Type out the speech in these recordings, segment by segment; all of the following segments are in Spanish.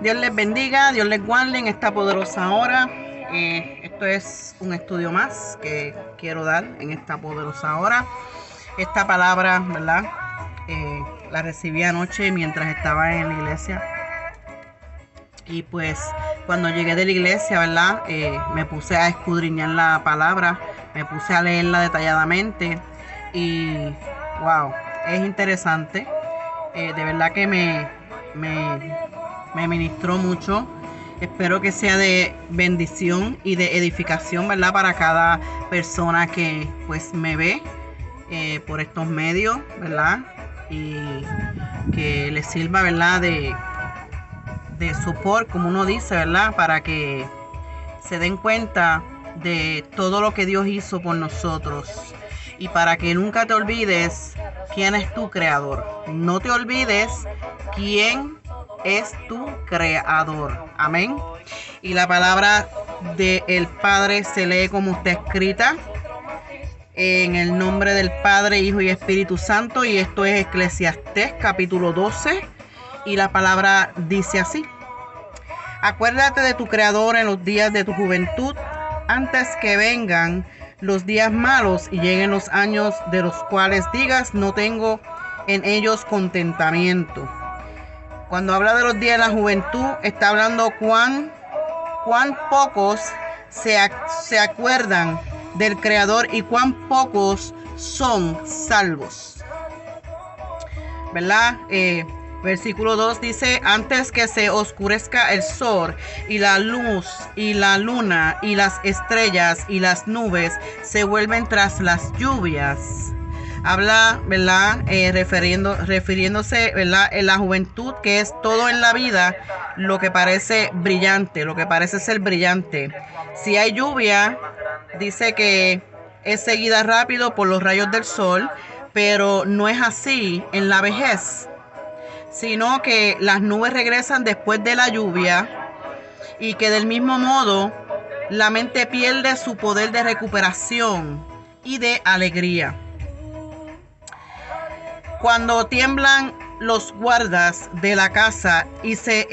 Dios les bendiga, Dios les guarde en esta poderosa hora. Esto es un estudio más que quiero dar en esta poderosa hora. Esta palabra, ¿verdad? La recibí anoche mientras estaba en la iglesia. Y pues cuando llegué de la iglesia, ¿verdad? Me puse a escudriñar la palabra, me puse a leerla detalladamente y wow, es interesante. De verdad que me ministró mucho. Espero que sea de bendición y de edificación, ¿verdad? Para cada persona que pues me ve por estos medios, ¿verdad? Y que les sirva, ¿verdad? De support, como uno dice, ¿verdad? Para que se den cuenta de todo lo que Dios hizo por nosotros. Y para que nunca te olvides quién es tu creador. No te olvides quién es tu creador. Amén. Y la palabra del Padre se lee como está escrita. En el nombre del Padre, Hijo y Espíritu Santo. Y esto es Eclesiastés capítulo 12. Y la palabra dice así: acuérdate de tu Creador en los días de tu juventud, antes que vengan los días malos y lleguen los años de los cuales digas, no tengo en ellos contentamiento. Cuando habla de los días de la juventud, está hablando cuán pocos se acuerdan del Creador y cuán pocos son salvos. ¿Verdad? Versículo 2 dice: antes que se oscurezca el sol y la luz y la luna y las estrellas y las nubes se vuelven tras las lluvias. Habla, ¿verdad? Refiriéndose, ¿verdad? En la juventud, que es todo en la vida lo que parece brillante, lo que parece ser brillante. Si hay lluvia, dice que es seguida rápido por los rayos del sol, pero no es así en la vejez, sino que las nubes regresan después de la lluvia y que del mismo modo la mente pierde su poder de recuperación y de alegría. Cuando tiemblan los guardas de la casa y se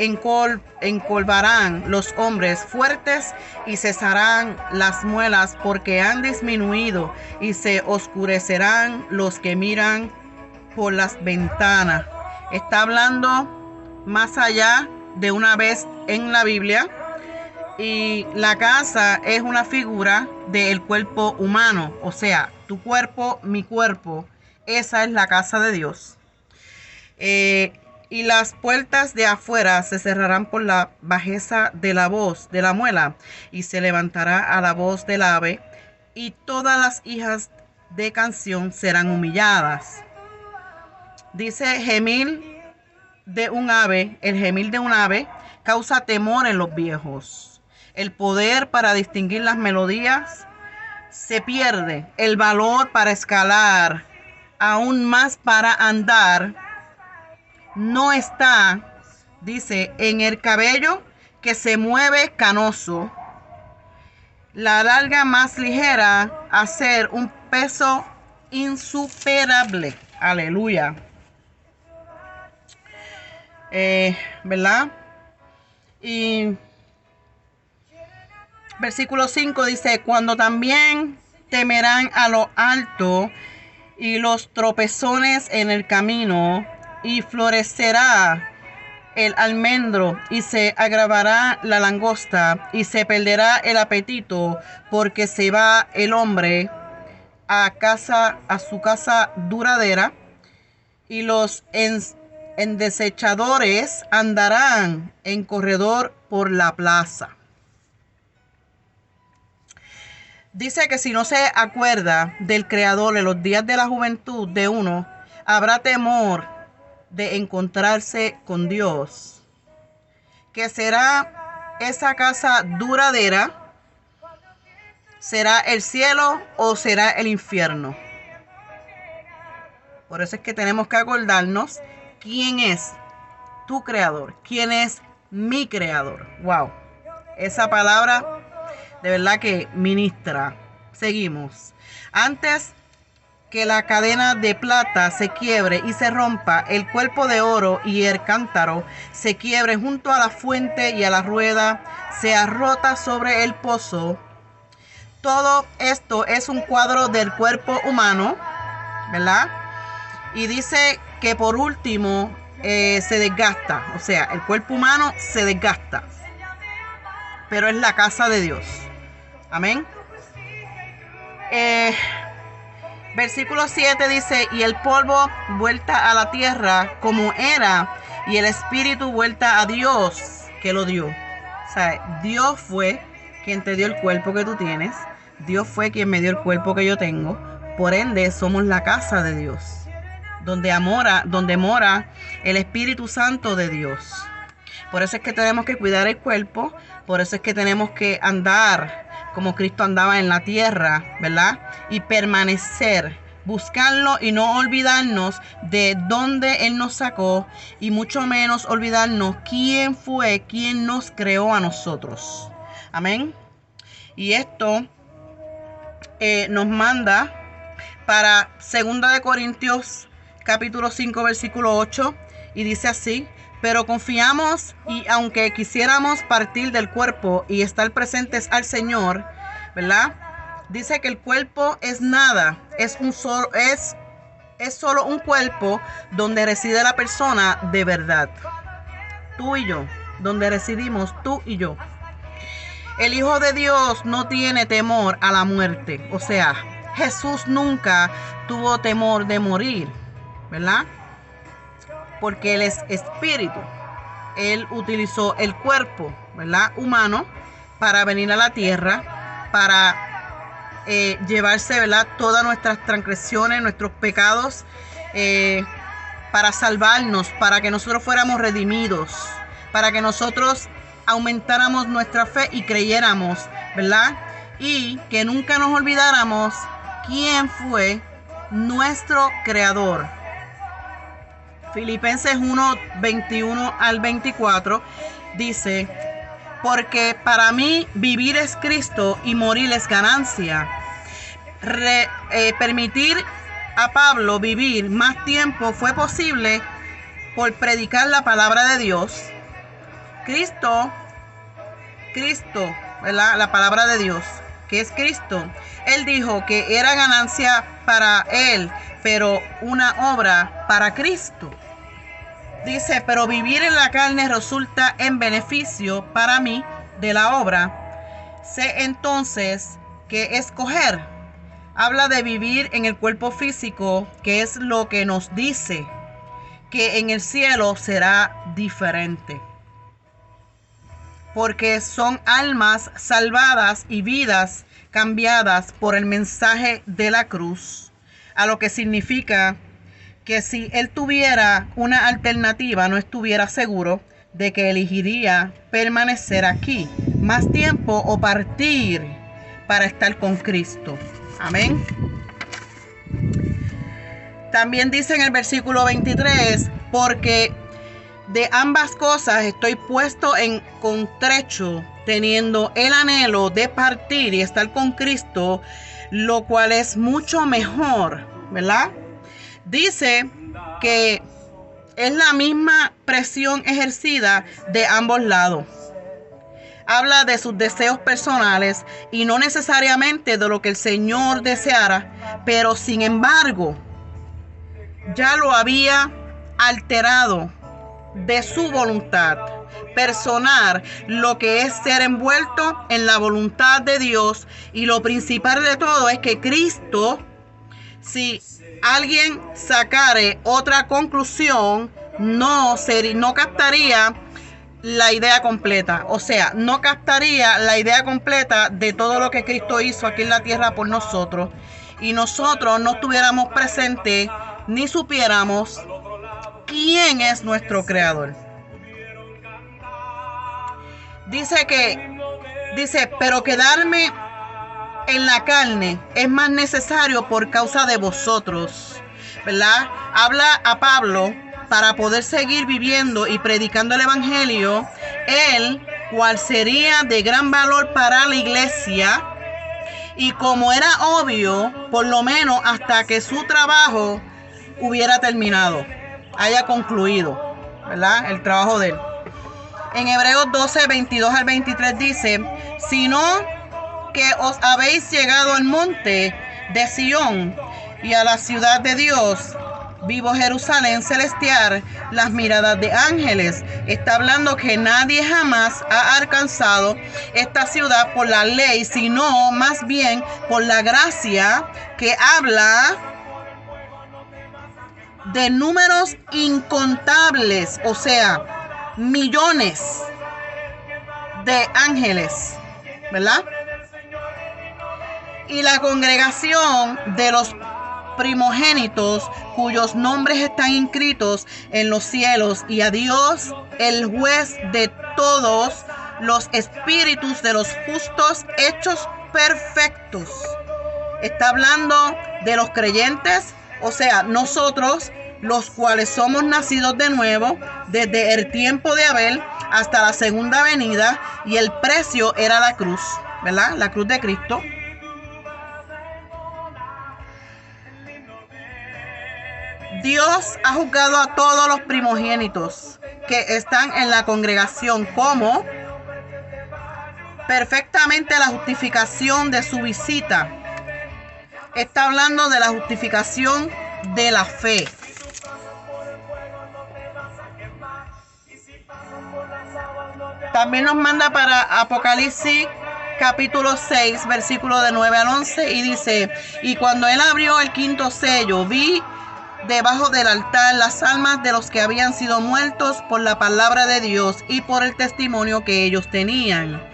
encorvarán los hombres fuertes y cesarán las muelas porque han disminuido y se oscurecerán los que miran por las ventanas. Está hablando más allá de una vez en la Biblia, y la casa es una figura del cuerpo humano, o sea, tu cuerpo, mi cuerpo, esa es la casa de Dios. Y las puertas de afuera se cerrarán por la bajeza de la voz de la muela, y se levantará a la voz del ave, y todas las hijas de canción serán humilladas. Dice gemir de un ave, el gemir de un ave causa temor en los viejos. El poder para distinguir las melodías se pierde. El valor para escalar, aún más para andar, no está, dice, en el cabello que se mueve canoso. La larga más ligera a ser un peso insuperable. Aleluya. ¿Verdad? Y versículo 5 dice: cuando también temerán a lo alto y los tropezones en el camino, y florecerá el almendro y se agravará la langosta y se perderá el apetito, porque se va el hombre a su casa duradera, y los desechadores andarán en corredor por la plaza. Dice que si no se acuerda del Creador en los días de la juventud de uno, habrá temor de encontrarse con Dios. ¿Que será esa casa duradera? ¿Será el cielo o será el infierno? Por eso es que tenemos que acordarnos quién es tu Creador, quién es mi Creador. Wow, esa palabra de verdad que ministra. Seguimos. Antes que la cadena de plata se quiebre y se rompa, el cuerpo de oro y el cántaro se quiebre junto a la fuente y a la rueda, sea rota sobre el pozo. Todo esto es un cuadro del cuerpo humano, ¿verdad? Y dice que por último se desgasta, o sea, el cuerpo humano se desgasta, pero es la casa de Dios. Amén. Versículo 7 dice, y el polvo vuelta a la tierra como era, y el espíritu vuelta a Dios que lo dio. O sea, Dios fue quien te dio el cuerpo que tú tienes. Dios fue quien me dio el cuerpo que yo tengo. Por ende, somos la casa de Dios, donde mora el Espíritu Santo de Dios. Por eso es que tenemos que cuidar el cuerpo. Por eso es que tenemos que andar como Cristo andaba en la tierra, ¿verdad? Y permanecer, buscarlo y no olvidarnos de dónde Él nos sacó, y mucho menos olvidarnos quién fue quien nos creó a nosotros. Amén. Y esto nos manda para 2 de Corintios capítulo 5 versículo 8, y dice así: pero confiamos, y aunque quisiéramos partir del cuerpo y estar presentes al Señor, ¿verdad? Dice que el cuerpo es nada, es solo un cuerpo donde reside la persona de verdad. Tú y yo, donde residimos tú y yo. El Hijo de Dios no tiene temor a la muerte. O sea, Jesús nunca tuvo temor de morir, ¿verdad? Porque Él es espíritu. Él utilizó el cuerpo, ¿verdad?, humano, para venir a la tierra, para llevarse, ¿verdad?, todas nuestras transgresiones, nuestros pecados, para salvarnos, para que nosotros fuéramos redimidos, para que nosotros aumentáramos nuestra fe y creyéramos, ¿verdad? Y que nunca nos olvidáramos quién fue nuestro creador. Filipenses 1, 21 al 24 dice: porque para mí vivir es Cristo y morir es ganancia. Permitir a Pablo vivir más tiempo fue posible por predicar la palabra de Dios. Cristo, ¿verdad?, la palabra de Dios, que es Cristo. Él dijo que era ganancia para él, pero una obra para Cristo. Dice, pero vivir en la carne resulta en beneficio para mí de la obra. Sé entonces que escoger. Habla de vivir en el cuerpo físico, que es lo que nos dice que en el cielo será diferente. Porque son almas salvadas y vidas cambiadas por el mensaje de la cruz, a lo que significa que si él tuviera una alternativa, no estuviera seguro de que elegiría permanecer aquí más tiempo o partir para estar con Cristo. Amén. También dice en el versículo 23, porque de ambas cosas estoy puesto en contrecho, teniendo el anhelo de partir y estar con Cristo, lo cual es mucho mejor, ¿verdad? Dice que es la misma presión ejercida de ambos lados. Habla de sus deseos personales y no necesariamente de lo que el Señor deseara, pero sin embargo, ya lo había alterado de su voluntad personal, lo que es ser envuelto en la voluntad de Dios. Y lo principal de todo es que Cristo, si alguien sacare otra conclusión, no captaría la idea completa. O sea, no captaría la idea completa de todo lo que Cristo hizo aquí en la tierra por nosotros, y nosotros no estuviéramos presentes ni supiéramos quién es nuestro creador. Dice, pero quedarme en la carne es más necesario por causa de vosotros, ¿verdad? Habla a Pablo para poder seguir viviendo y predicando el evangelio, el cual sería de gran valor para la iglesia, Y como era obvio, por lo menos hasta que su trabajo hubiera terminado, haya concluido, ¿verdad? El trabajo de él. En Hebreos 12, 22 al 23 dice, sino que os habéis llegado al monte de Sión y a la ciudad de Dios, vivo Jerusalén celestial, las miradas de ángeles. Está hablando que nadie jamás ha alcanzado esta ciudad por la ley, sino más bien por la gracia, que habla de números incontables, o sea, millones de ángeles, ¿verdad? Y la congregación de los primogénitos cuyos nombres están inscritos en los cielos, y a Dios, el juez de todos los espíritus de los justos hechos perfectos. Está hablando de los creyentes, o sea, nosotros, los cuales somos nacidos de nuevo desde el tiempo de Abel hasta la segunda venida, y el precio era la cruz, ¿verdad? La cruz de Cristo. Dios ha juzgado a todos los primogénitos que están en la congregación como perfectamente la justificación de su visita. Está hablando de la justificación de la fe. También nos manda para Apocalipsis capítulo 6, versículo de 9 al 11, y dice, y cuando él abrió el quinto sello, vi debajo del altar las almas de los que habían sido muertos por la palabra de Dios y por el testimonio que ellos tenían.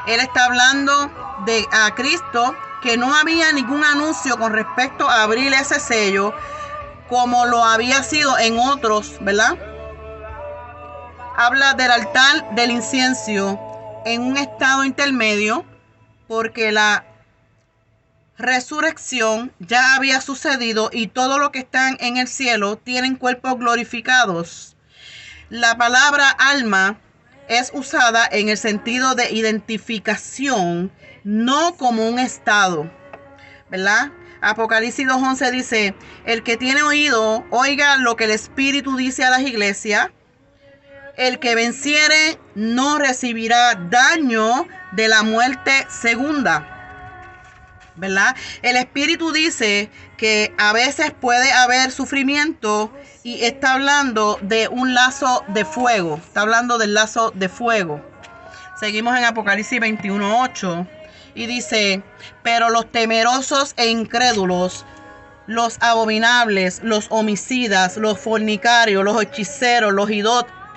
Él está hablando de a Cristo, que no había ningún anuncio con respecto a abrir ese sello como lo había sido en otros, ¿verdad? Habla del altar del incienso en un estado intermedio, porque la resurrección ya había sucedido y todo lo que están en el cielo tienen cuerpos glorificados. La palabra alma es usada en el sentido de identificación, no como un estado, ¿verdad? Apocalipsis 2:11 dice, el que tiene oído, oiga lo que el Espíritu dice a las iglesias. El que venciere no recibirá daño de la muerte segunda, ¿verdad? El Espíritu dice que a veces puede haber sufrimiento, y está hablando de un lazo de fuego. Está hablando del lazo de fuego. Seguimos en Apocalipsis 21:8 y dice, pero los temerosos e incrédulos, los abominables, los homicidas, los fornicarios, los hechiceros, los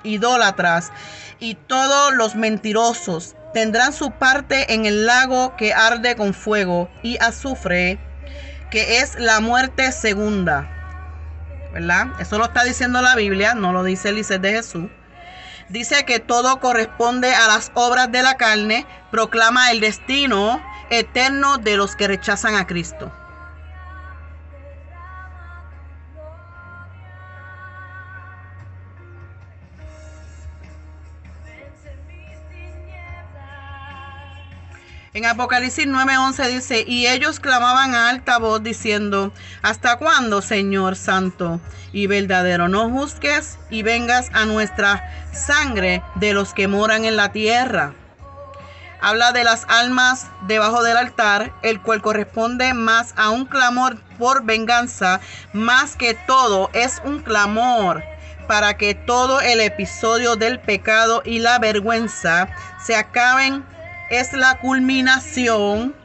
idólatras y todos los mentirosos tendrán su parte en el lago que arde con fuego y azufre, que es la muerte segunda, ¿verdad? Eso lo está diciendo la Biblia, no lo dice el Lisset de Jesús. Dice que todo corresponde a las obras de la carne, proclama el destino eterno de los que rechazan a Cristo. En Apocalipsis 9:11 dice, y ellos clamaban a alta voz diciendo, ¿hasta cuándo, Señor Santo y verdadero, no juzgues y vengas a nuestra sangre de los que moran en la tierra? Habla de las almas debajo del altar, el cual corresponde más a un clamor por venganza, más que todo es un clamor para que todo el episodio del pecado y la vergüenza se acaben. Es la culminación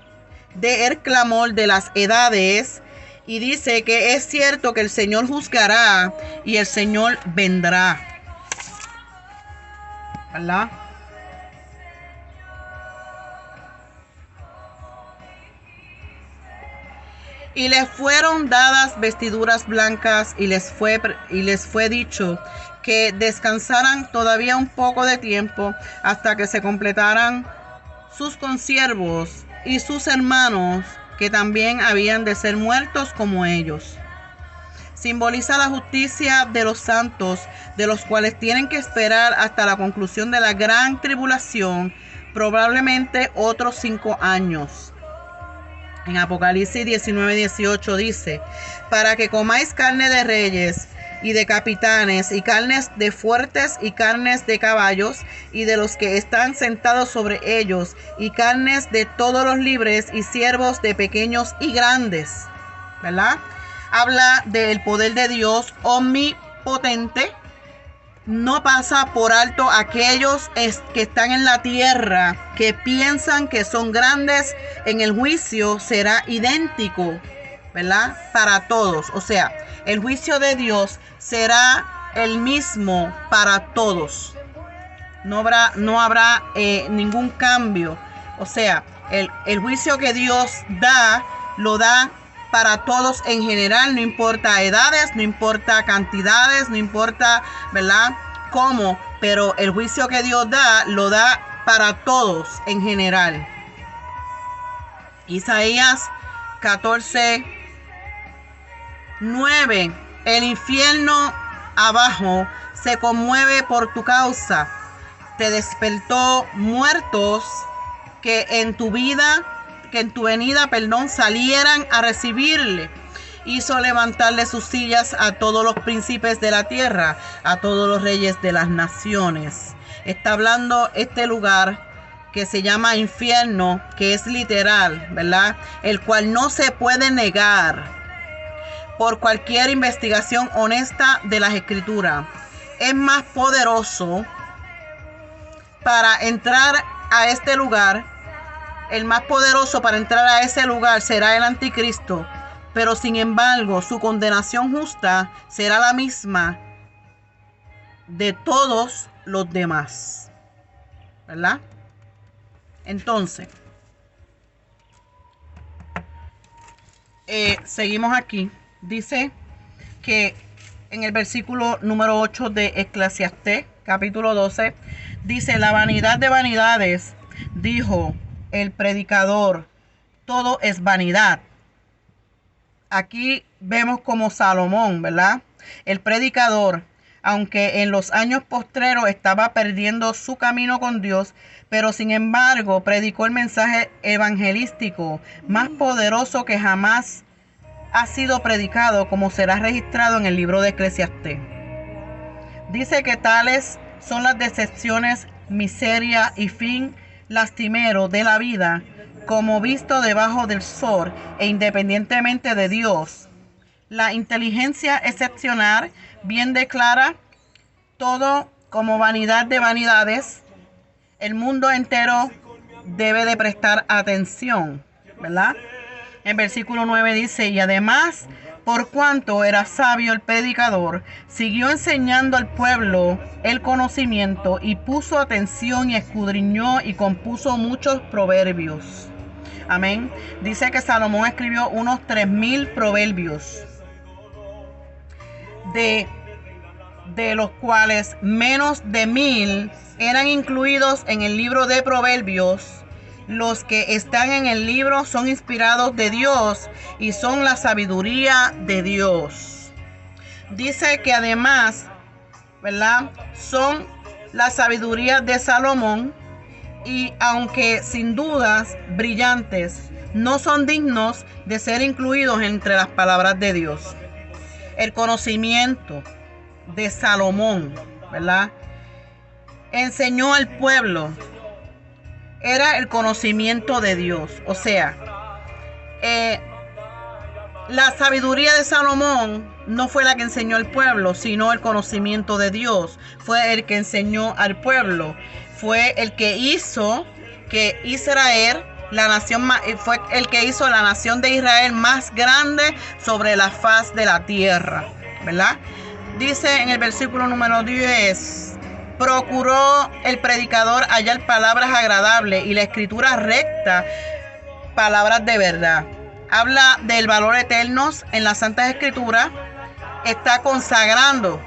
del clamor de las edades, y dice que es cierto que el Señor juzgará y el Señor vendrá, ¿verdad? Y les fueron dadas vestiduras blancas, y les fue dicho que descansaran todavía un poco de tiempo hasta que se completaran sus consiervos y sus hermanos, que también habían de ser muertos como ellos. Simboliza la justicia de los santos, de los cuales tienen que esperar hasta la conclusión de la gran tribulación, probablemente otros 5 años. En Apocalipsis 19:18 dice: para que comáis carne de reyes y de capitanes, y carnes de fuertes, y carnes de caballos, y de los que están sentados sobre ellos, y carnes de todos los libres, y siervos de pequeños y grandes. ¿Verdad? Habla del poder de Dios omnipotente. No pasa por alto aquellos que están en la tierra, que piensan que son grandes. En el juicio será idéntico, ¿verdad? Para todos. O sea, el juicio de Dios será el mismo para todos. No habrá ningún cambio. O sea, el juicio que Dios da, lo da para todos en general, no importa edades, no importa cantidades, no importa, ¿verdad?, cómo, pero el juicio que Dios da, lo da para todos en general. Isaías 14:9. El infierno abajo se conmueve por tu causa. Te despertó muertos que en tu venida, salieran a recibirle. Hizo levantarle sus sillas a todos los príncipes de la tierra, a todos los reyes de las naciones. Está hablando este lugar que se llama infierno, que es literal, ¿verdad? El cual no se puede negar por cualquier investigación honesta de las escrituras. Es más poderoso para entrar a este lugar. El más poderoso para entrar a ese lugar será el anticristo, pero sin embargo su condenación justa será la misma de todos los demás, ¿verdad? Entonces, seguimos aquí. Dice que en el versículo número 8 de Eclesiastés, capítulo 12, dice: la vanidad de vanidades, dijo el predicador, todo es vanidad. Aquí vemos como Salomón, ¿verdad?, el predicador, aunque en los años postreros estaba perdiendo su camino con Dios, pero sin embargo predicó el mensaje evangelístico más poderoso que jamás ha sido predicado, como será registrado en el libro de Eclesiastés. Dice que tales son las decepciones, miseria y fin lastimero de la vida, como visto debajo del sol e independientemente de Dios. La inteligencia excepcional bien declara todo como vanidad de vanidades. El mundo entero debe de prestar atención, ¿verdad? En versículo 9 dice: y además, por cuanto era sabio el predicador, siguió enseñando al pueblo el conocimiento, y puso atención y escudriñó y compuso muchos proverbios. Amén. Dice que Salomón escribió unos 3,000 proverbios, de los cuales menos de 1,000 eran incluidos en el libro de Proverbios. Los que están en el libro son inspirados de Dios y son la sabiduría de Dios. Dice que además, ¿verdad?, son la sabiduría de Salomón, y aunque sin dudas brillantes, no son dignos de ser incluidos entre las palabras de Dios. El conocimiento de Salomón, ¿verdad?, enseñó al pueblo. Era el conocimiento de Dios. O sea, la sabiduría de Salomón no fue la que enseñó al pueblo, sino el conocimiento de Dios. Fue el que enseñó al pueblo. Fue el que hizo que Israel, fue el que hizo la nación de Israel más grande sobre la faz de la tierra, ¿verdad? Dice en el versículo número 10: procuró el predicador hallar palabras agradables y la escritura recta, palabras de verdad. Habla del valor eterno en las Santas Escrituras. Está consagrando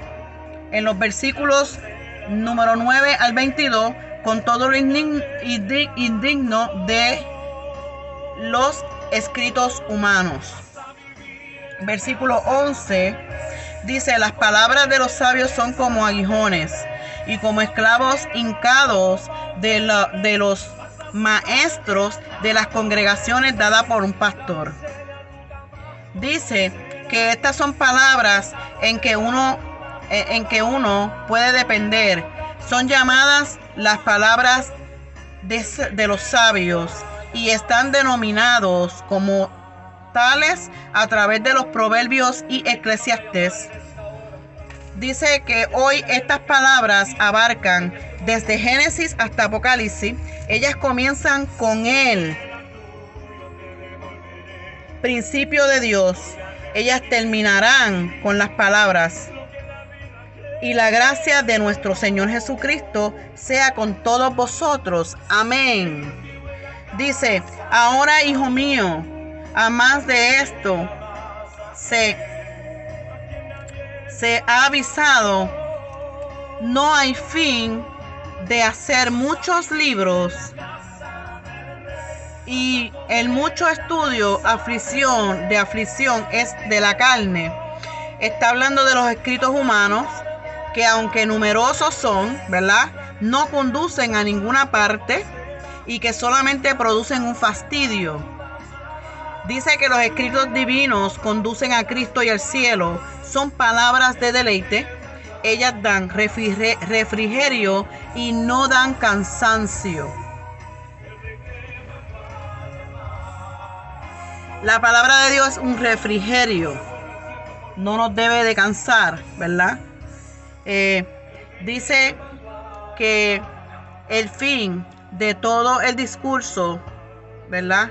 en los versículos número 9 al 22 con todo lo indigno de los escritos humanos. Versículo 11 dice: las palabras de los sabios son como aguijones, y como esclavos hincados de los maestros de las congregaciones dadas por un pastor. Dice que estas son palabras en que uno puede depender. Son llamadas las palabras de los sabios y están denominados como tales a través de los proverbios y Eclesiastés. Dice que hoy estas palabras abarcan desde Génesis hasta Apocalipsis. Ellas comienzan con el principio de Dios. Ellas terminarán con las palabras: y la gracia de nuestro Señor Jesucristo sea con todos vosotros. Amén. Dice: ahora, hijo mío, a más de esto se ha avisado, no hay fin de hacer muchos libros y el mucho estudio, aflicción es de la carne. Está hablando de los escritos humanos, que aunque numerosos son, ¿verdad?, no conducen a ninguna parte y que solamente producen un fastidio. Dice que los escritos divinos conducen a Cristo y al cielo. Son palabras de deleite. Ellas dan refrigerio y no dan cansancio. La palabra de Dios es un refrigerio. No nos debe de cansar, ¿verdad? Dice que el fin de todo el discurso, ¿verdad?,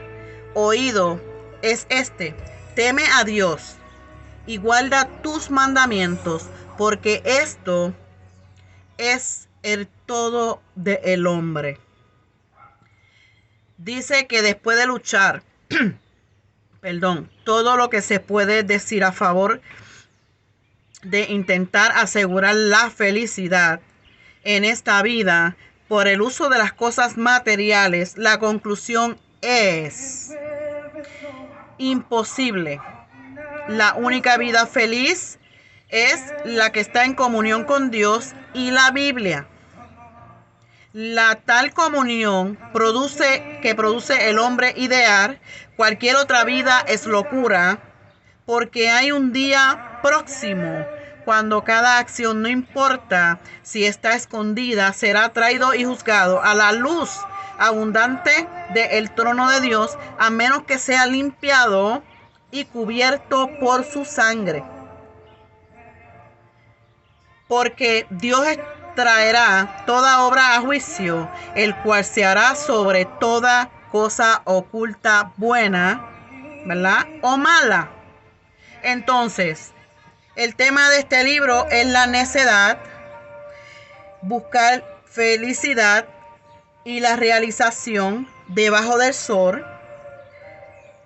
oído es este: teme a Dios y guarda tus mandamientos, porque esto es el todo del hombre. Dice que después de luchar, todo lo que se puede decir a favor de intentar asegurar la felicidad en esta vida por el uso de las cosas materiales, la conclusión es imposible. La única vida feliz es la que está en comunión con Dios y la Biblia. La tal comunión que produce el hombre ideal. Cualquier otra vida es locura, porque hay un día próximo cuando cada acción, no importa si está escondida, será traído y juzgado a la luz abundante del trono de Dios, a menos que sea limpiado y cubierto por su sangre. Porque Dios traerá toda obra a juicio, el cual se hará sobre toda cosa oculta, buena, ¿verdad?, o mala. Entonces, el tema de este libro es la necedad, buscar felicidad y la realización debajo del sol,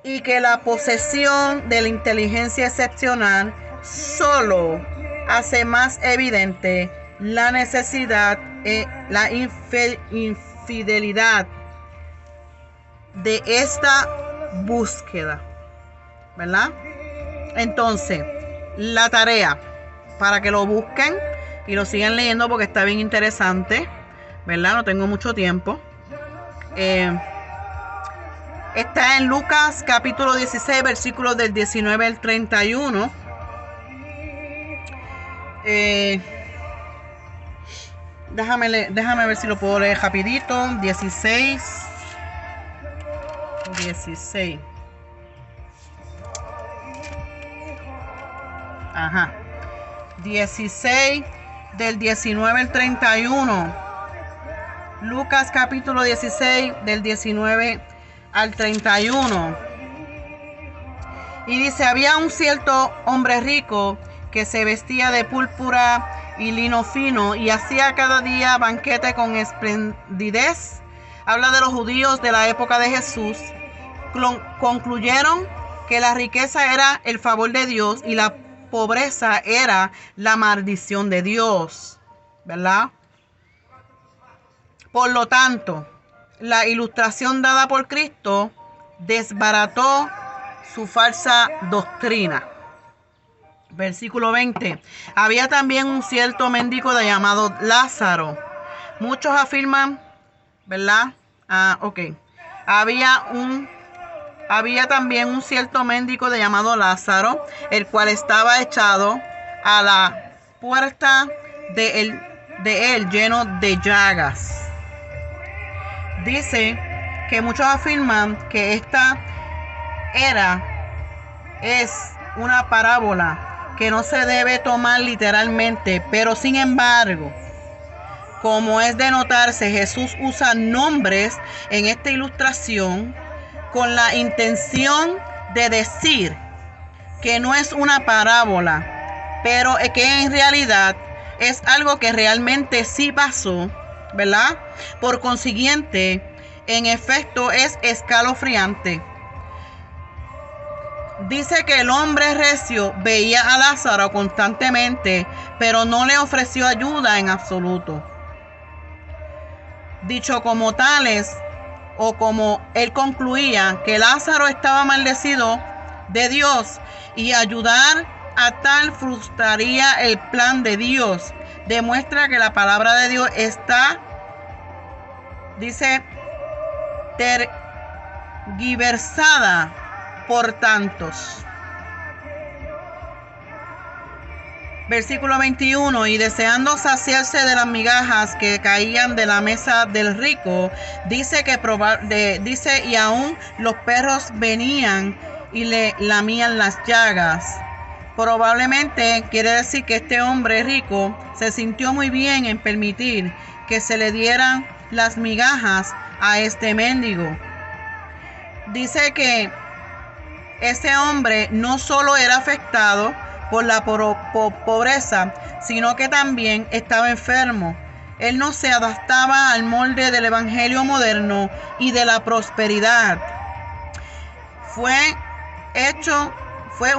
y que la posesión de la inteligencia excepcional solo hace más evidente la necesidad, la infidelidad de esta búsqueda, ¿verdad? Entonces, la tarea para que lo busquen y lo sigan leyendo, porque está bien interesante, ¿verdad? No tengo mucho tiempo. Está en Lucas capítulo 16, versículos del 19 al 31. Déjame ver si lo puedo leer rapidito. 16. Ajá. 16 del 19 al 31. Lucas capítulo 16 del 19 al 31. Y dice: había un cierto hombre rico que se vestía de púrpura y lino fino y hacía cada día banquete con esplendidez. Habla de los judíos de la época de Jesús. Concluyeron que la riqueza era el favor de Dios y la pobreza era la maldición de Dios, ¿verdad? Por lo tanto, la ilustración dada por Cristo desbarató su falsa doctrina. Versículo 20. Había también un cierto mendigo llamado Lázaro. Muchos afirman, ¿verdad?, Ok. Había también un cierto mendigo llamado Lázaro, el cual estaba echado a la puerta de él lleno de llagas. Dice que muchos afirman que esta es una parábola que no se debe tomar literalmente, pero sin embargo, como es de notarse, Jesús usa nombres en esta ilustración con la intención de decir que no es una parábola, pero que en realidad es algo que realmente sí pasó, ¿verdad? Por consiguiente, en efecto, es escalofriante. Dice que el hombre recio veía a Lázaro constantemente, pero no le ofreció ayuda en absoluto. Dicho como tales, o como él concluía, que Lázaro estaba maldecido de Dios y ayudar a tal frustraría el plan de Dios, demuestra que la palabra de Dios está, dice, tergiversada por tantos. Versículo 21, y deseando saciarse de las migajas que caían de la mesa del rico, dice y aún los perros venían y le lamían las llagas. Probablemente quiere decir que este hombre rico se sintió muy bien en permitir que se le dieran las migajas a este mendigo. Dice que ese hombre no solo era afectado por la pobreza, sino que también estaba enfermo. Él no se adaptaba al molde del evangelio moderno y de la prosperidad. Fue hecho